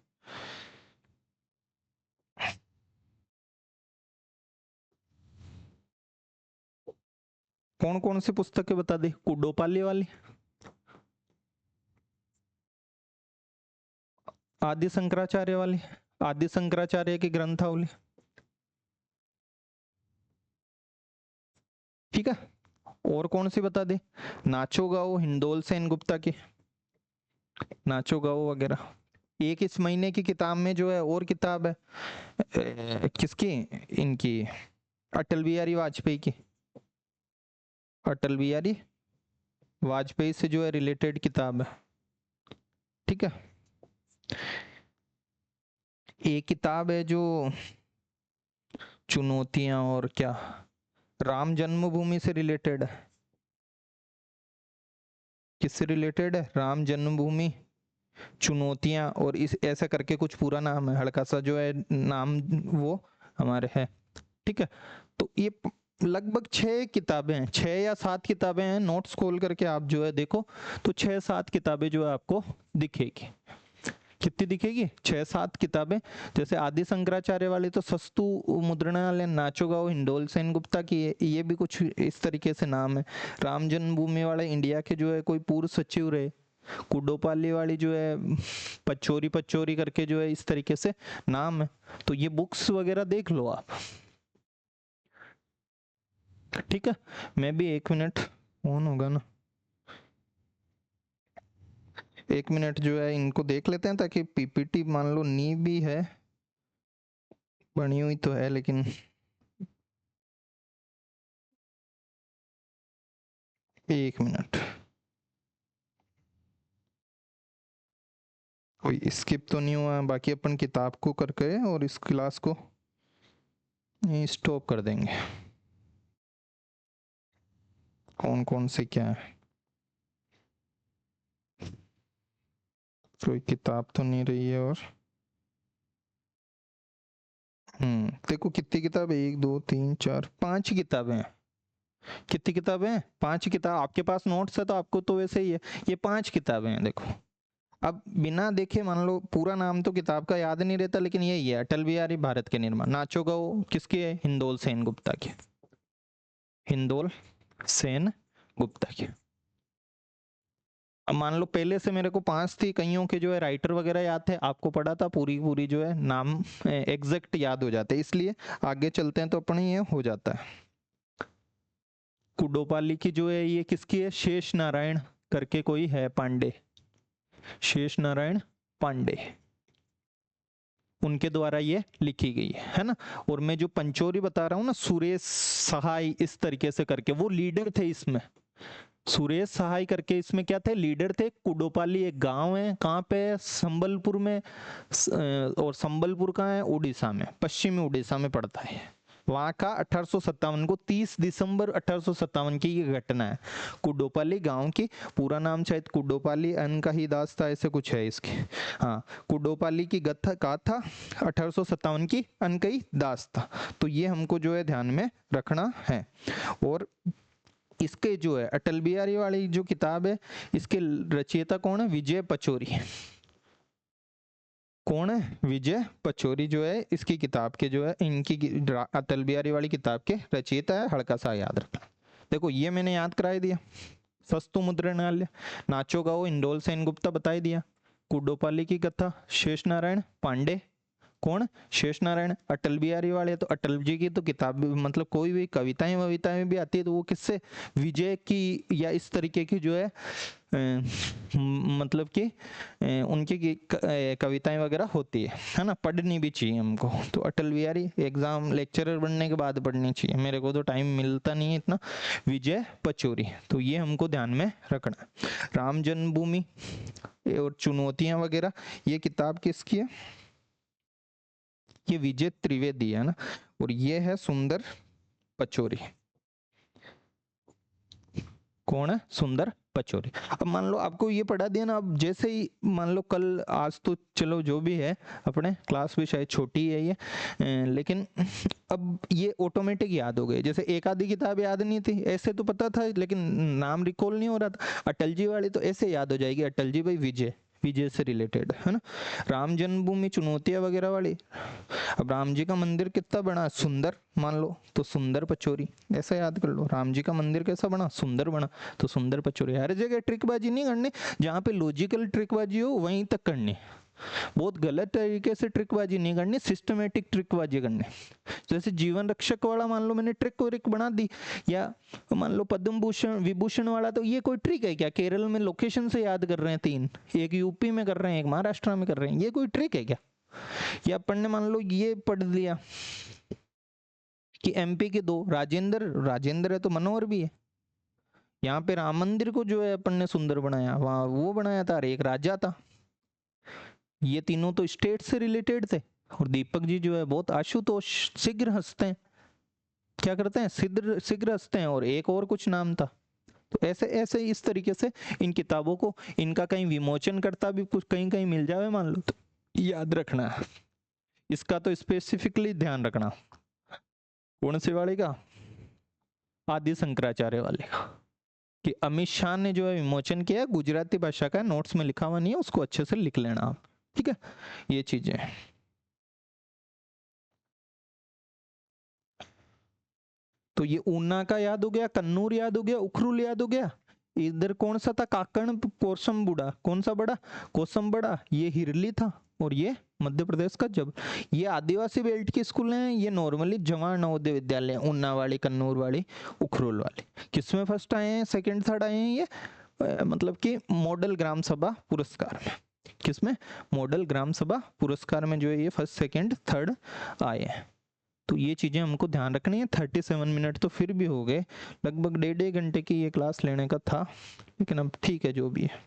कौन कौन सी पुस्तकें बता दी, कुड्डोपाली वाली, आदि शंकराचार्य वाली, आदि शंकराचार्य की ग्रंथावली, ठीक है। और कौन सी बता दी, नाचो गाओ हिंडोल सेन गुप्ता की, नाचो गाओ वगैरह। एक इस महीने की किताब में जो है और किताब है किसकी, इनकी अटल बिहारी वाजपेयी की, अटल बिहारी वाजपेयी से जो है रिलेटेड किताब है, ठीक है। एक किताब है जो चुनौतियां और क्या, राम जन्मभूमि से रिलेटेड है। किससे रिलेटेड है, राम जन्मभूमि, चुनौतियां और इस ऐसा करके कुछ पूरा नाम है, हल्का सा जो है नाम वो हमारे है, ठीक है। तो ये लगभग 6 किताबें हैं, 6 या 7 किताबें हैं, नोट्स खोल करके आप जो है देखो तो 6-7 किताबें जो है आपको दिखेगी। कितनी दिखेगी, 6-7 किताबें। जैसे आदि शंकराचार्य वाले तो सस्तु मुद्रणालय, नाचो गाओ हिंडोल सेन गुप्ता की है, ये भी कुछ इस तरीके से नाम है। राम जन्मभूमि वाले इंडिया के जो है कोई पूर्व सचिव रहे। कुड्डोपाली वाली जो है पचोरी पचोरी करके जो है इस तरीके से नाम है। तो ये बुक्स वगैरह देख लो आप, ठीक है। मैं भी 1 मिनट ऑन होगा ना, 1 मिनट जो है इनको देख लेते हैं, ताकि पीपीटी मान लो नी भी है, बनी हुई तो है लेकिन 1 मिनट, कोई स्किप तो नहीं हुआ। बाकी अपन किताब को करके और इस क्लास को स्टॉप कर देंगे। कौन कौन से क्या है, कोई किताब तो नहीं रही है। और देखो कितनी किताब है, 1 2 3 4 5 किताबें हैं। कितनी किताबें हैं, 5 किताब। आपके पास नोट्स है तो आपको तो वैसे ही है, ये 5 किताबें हैं देखो। अब बिना देखे मान लो पूरा नाम तो किताब का याद नहीं रहता, लेकिन यही है, अटल बिहारी भारत के निर्माण। नाचो गाओ किसकी है, हिंदोल सेन गुप्ता की, हिंदोल सेन गुप्ता की। अब मान लो पहले से मेरे को 5 थी, कईयों के जो है राइटर वगैरह याद थे, आपको पढ़ा था, पूरी पूरी जो है नाम एग्जैक्ट याद हो जाते, इसलिए आगे चलते हैं तो अपने ये हो जाता है। कुड्डोपाली की जो है ये किसकी है, शेष नारायण करके कोई है पांडे, शेष नारायण पांडे, उनके द्वारा ये लिखी गई है ना। और मैं जो पंचोरी बता रहा हूँ ना, सुरेश सहाय इस तरीके से करके वो लीडर थे इसमें। सुरेश सहाय करके इसमें क्या थे, लीडर थे। कुडोपाली एक गांव है, कहाँ पे, संबलपुर में, और संबलपुर कहाँ है, उड़ीसा में, पश्चिमी उड़ीसा में पड़ता है। वहां का 1857 को 30 दिसंबर 1857 की ये घटना है। कुडोपाली गांव की, पूरा नाम शायद कुडोपाली अनकही दास था, ऐसे कुछ है इसकी। हाँ, कुडोपाली की गाथा 1857 की अनकही दास था। तो ये हमको जो है ध्यान में रखना है। और इसके जो है अटल बिहारी वाली जो किताब है, इसके रचयिता कौन है, विजय पचौरी, कौन है? विजय पचौरी जो है इसकी किताब के जो है इनकी अटल बिहारी वाली किताब के रचयिता है, हल्का सा याद रखना। देखो ये मैंने याद करा दिया, सस्तु मुद्रणालय, नाचो गाओ इंडोल सेन गुप्ता बता ही दिया, कुड्डोपाली की कथा शेष नारायण पांडे, कौन? शेष नारायण। अटल बिहारी वाले तो अटल जी की तो किताब मतलब कोई भी कविताएं वविताएं भी आती है तो वो किससे? विजय की या इस तरीके की जो है मतलब कि उनकी कविताएं वगैरह होती है ना, पढ़नी भी चाहिए हमको। तो अटल बिहारी एग्जाम लेक्चरर बनने के बाद पढ़नी चाहिए, मेरे को तो टाइम मिलता नहीं है इतना। विजय पचौरी, तो ये हमको ध्यान में रखना। राम जन्मभूमि और चुनौतियां वगैरह, ये किताब किसकी है? ये विजय त्रिवेदी है ना, और ये है सुंदर पचौरी। कौन है? सुंदर पचौरी। अब मान लो आपको ये पढ़ा दिया ना, अब जैसे ही मान लो कल आज तो चलो जो भी है, अपने क्लास भी शायद छोटी है ये, लेकिन अब ये ऑटोमेटिक याद हो गए। जैसे एक आधी किताब याद नहीं थी, ऐसे तो पता था लेकिन नाम रिकॉल नहीं हो रहा था। अटल जी वाली तो ऐसे याद हो जाएगी, अटल जी भाई विजय, विजय से रिलेटेड है ना। राम जन्मभूमि चुनौतियां वगैरह वाली, अब राम जी का मंदिर कितना बना? सुंदर, मान लो तो सुंदर पचौरी, ऐसा याद कर लो। राम जी का मंदिर कैसा बना? सुंदर बना, तो सुंदर पचौरी। हर जगह ट्रिकबाजी नहीं करनी, जहाँ पे लॉजिकल ट्रिकबाजी हो वहीं तक करनी, बहुत गलत तरीके से ट्रिकबाजी नहीं करनी, सिस्टमेटिक ट्रिकबाजी करनी। जैसे जीवन रक्षक वाला मान लो मैंने ट्रिक व्रिक बना दी, या मान लो पद्म भूषण विभूषण वाला, तो ये कोई ट्रिक है क्या? केरल में लोकेशन से याद कर रहे हैं तीन, एक यूपी में कर रहे हैं, एक महाराष्ट्र में कर रहे हैं, ये कोई ट्रिक है क्या? या अपन ने मान लो ये पढ़ लिया कि एमपी के दो राजेंद्र, राजेंद्र है तो मनोहर भी है। यहाँ पे राम मंदिर को जो है अपन ने सुंदर बनाया, वहां वो बनाया था, और एक राजा था। ये तीनों तो स्टेट से रिलेटेड थे। और दीपक जी जो है बहुत आशुतोष, शीघ्र हंसते हैं, क्या करते हैं? शीघ्र शीघ्र हंसते हैं, और एक और कुछ नाम था। तो ऐसे ऐसे इस तरीके से इन किताबों को, इनका कहीं विमोचन करता भी कुछ कहीं कहीं मिल जाए मान लो, तो याद रखना, इसका तो स्पेसिफिकली ध्यान रखना। कौन से वाले का? आदि शंकराचार्य वाले का, कि अमित शाह ने जो है विमोचन किया, गुजराती भाषा का, नोट्स में लिखा हुआ नहीं है, उसको अच्छे से लिख लेना आप, ठीक है। ये चीजें, तो ये ऊना का याद हो गया, कन्नूर याद हो गया, उखरुल याद हो गया। इधर कौन सा था? काकण कोसम बुड़ा, कौन सा बड़ा? कोसम बड़ा, ये हिरली था, और ये मध्य प्रदेश का जब। ये आदिवासी बेल्ट की स्कूल हैं, ये नॉर्मली जवाहर नवोदय विद्यालय, ऊना वाली, कन्नूर वाली, उखरुल वाली। किसमें फर्स्ट आए हैं, सेकंड थर्ड आए हैं ये? मतलब कि मॉडल ग्राम सभा पुरस्कार में। किसमें? मॉडल ग्राम सभा पुरस्कार में जो है ये फर्स्ट सेकंड थर्ड आए हैं। तो ये चीजें हमको ध्यान रखनी है। 37 मिनट तो फिर भी हो गए, लगभग 1.5 घंटे की ये क्लास लेने का था, लेकिन अब ठीक है जो भी है।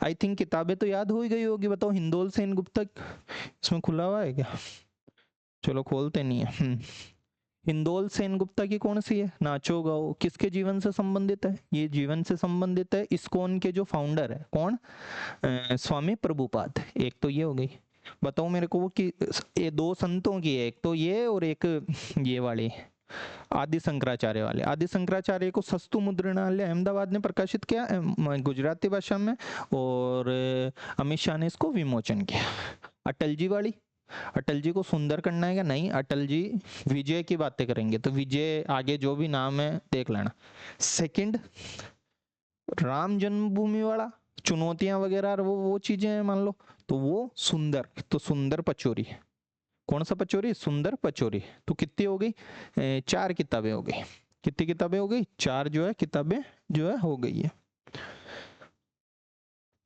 आई थिंक किताबें तो याद हो ही गई होगी। बताओ, हिंदोल सेन गुप्ता इसमें खुला हुआ है क्या? चलो खोलते नहीं है। हिंदोल सेन गुप्ता की कौन सी है? नाचो गाओ, किसके जीवन से संबंधित है? ये जीवन से संबंधित है इस्कॉन के जो फाउंडर है, कौन? स्वामी प्रभुपाद। एक तो ये हो गई। बताओ मेरे को वो कि ये दो संतों की है, एक तो ये और एक ये वाली आदि शंकराचार्य वाले। आदि शंकराचार्य को सस्तु मुद्रणालय अहमदाबाद ने प्रकाशित किया गुजराती भाषा में, और अमित शाह ने इसको विमोचन किया। अटल जी वाली, अटल जी को सुंदर करना है क्या? नहीं, अटल जी विजय की बातें करेंगे, तो विजय आगे जो भी नाम है देख लेना। सेकंड, राम जन्मभूमि वाला, चुनौतियां वगैरह वो चीजें हैं मान लो, तो वो सुंदर, तो सुंदर पचौरी। कौन सा पचौरी? सुंदर पचौरी। तो कितनी हो गई? 4 किताबें हो गई। कितनी किताबें हो गई? 4 जो है किताबें जो है हो गई है।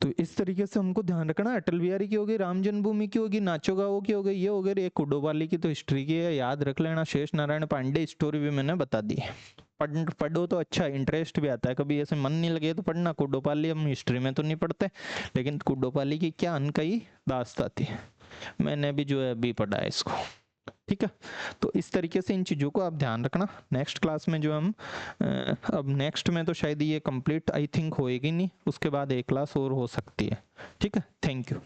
तो इस तरीके से हमको ध्यान रखना। अटल बिहारी की होगी, राम जन्मभूमि की होगी, नाचो गाओ की हो गई, ये हो गई। एक कुड्डोपाली की तो हिस्ट्री की है, याद रख लेना। शेष नारायण पांडे स्टोरी भी मैंने बता दी है। पढ़ो तो अच्छा, इंटरेस्ट भी आता है। कभी ऐसे मन नहीं लगे तो पढ़ना। कुड्डोपाली हम हिस्ट्री में तो नहीं पढ़ते, लेकिन कुड्डोपाली की क्या अनकही दास्तां थी, मैंने भी जो है अभी पढ़ा है इसको, ठीक है। तो इस तरीके से इन चीज़ों को आप ध्यान रखना। नेक्स्ट क्लास में जो हम अब नेक्स्ट में तो शायद ये कंप्लीट आई थिंक होएगी नहीं, उसके बाद एक क्लास और हो सकती है, ठीक है। Thank you.